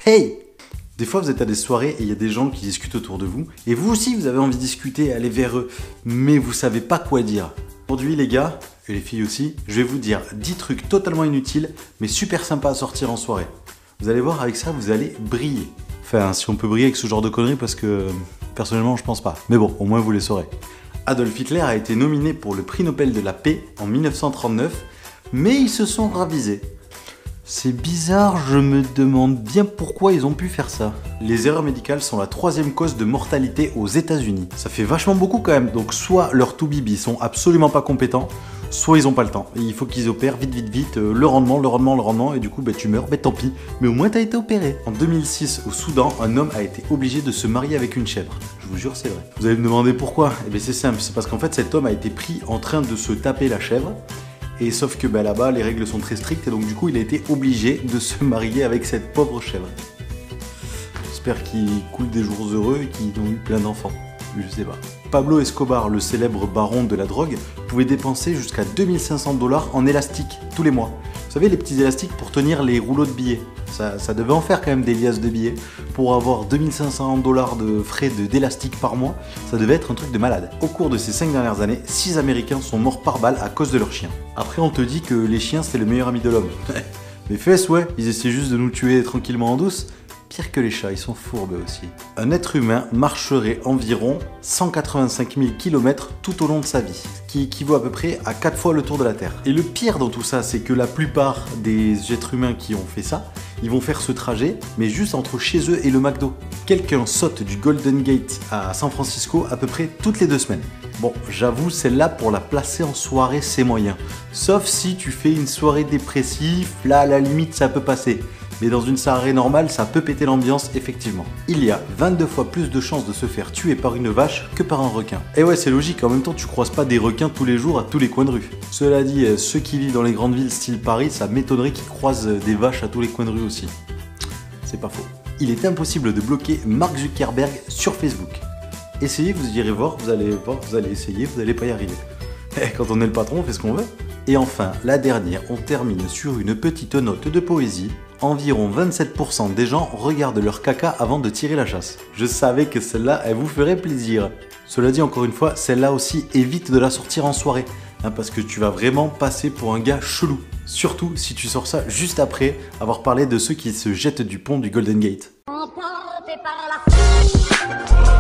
Hey! Des fois, vous êtes à des soirées et il y a des gens qui discutent autour de vous. Et vous aussi, vous avez envie de discuter, aller vers eux. Mais vous savez pas quoi dire. Aujourd'hui, les gars, et les filles aussi, je vais vous dire 10 trucs totalement inutiles, mais super sympas à sortir en soirée. Vous allez voir, avec ça, vous allez briller. Enfin, si on peut briller avec ce genre de conneries, parce que personnellement, je pense pas. Mais bon, au moins, vous les saurez. Adolf Hitler a été nominé pour le prix Nobel de la paix en 1939, mais ils se sont ravisés. C'est bizarre, je me demande bien pourquoi ils ont pu faire ça. Les erreurs médicales sont la 3e cause de mortalité aux États-Unis. Ça fait vachement beaucoup quand même, donc soit leurs toubibis sont absolument pas compétents, soit ils ont pas le temps. Et il faut qu'ils opèrent vite, le rendement, et du coup tu meurs, tant pis. Mais au moins t'as été opéré. En 2006, au Soudan, un homme a été obligé de se marier avec une chèvre. Je vous jure, c'est vrai. Vous allez me demander pourquoi? Eh bien c'est simple, c'est parce qu'en fait cet homme a été pris en train de se taper la chèvre. Et sauf que là-bas, les règles sont très strictes et donc du coup, il a été obligé de se marier avec cette pauvre chèvre. J'espère qu'il coule des jours heureux et qu'ils ont eu plein d'enfants. Je sais pas. Pablo Escobar, le célèbre baron de la drogue, pouvait dépenser jusqu'à 2500 $ en élastique tous les mois. Vous savez, les petits élastiques pour tenir les rouleaux de billets. Ça devait en faire quand même des liasses de billets. Pour avoir 2500 $ de frais d'élastique par mois, ça devait être un truc de malade. Au cours de ces 5 dernières années, 6 Américains sont morts par balle à cause de leurs chiens. Après, on te dit que les chiens, c'est le meilleur ami de l'homme. Les fesses, ouais, ils essaient juste de nous tuer tranquillement en douce. Pire que les chats, ils sont fourbes aussi. Un être humain marcherait environ 185 000 km tout au long de sa vie, ce qui équivaut à peu près à 4 fois le tour de la Terre. Et le pire dans tout ça, c'est que la plupart des êtres humains qui ont fait ça, ils vont faire ce trajet, mais juste entre chez eux et le McDo. Quelqu'un saute du Golden Gate à San Francisco à peu près toutes les 2 semaines. Bon, j'avoue, celle-là, pour la placer en soirée, c'est moyen. Sauf si tu fais une soirée dépressive, là, à la limite, ça peut passer. Mais dans une soirée normale, ça peut péter l'ambiance, effectivement. Il y a 22 fois plus de chances de se faire tuer par une vache que par un requin. Et ouais, c'est logique, en même temps, tu croises pas des requins tous les jours à tous les coins de rue. Cela dit, ceux qui vivent dans les grandes villes style Paris, ça m'étonnerait qu'ils croisent des vaches à tous les coins de rue aussi. C'est pas faux. Il est impossible de bloquer Mark Zuckerberg sur Facebook. Essayez, vous irez voir, vous allez essayer, vous n'allez pas y arriver. Quand on est le patron, on fait ce qu'on veut. Et enfin, la dernière, on termine sur une petite note de poésie. Environ 27% des gens regardent leur caca avant de tirer la chasse. Je savais que celle-là, elle vous ferait plaisir. Cela dit, encore une fois, celle-là aussi, évite de la sortir en soirée. Parce que tu vas vraiment passer pour un gars chelou. Surtout si tu sors ça juste après avoir parlé de ceux qui se jettent du pont du Golden Gate. Emporté par la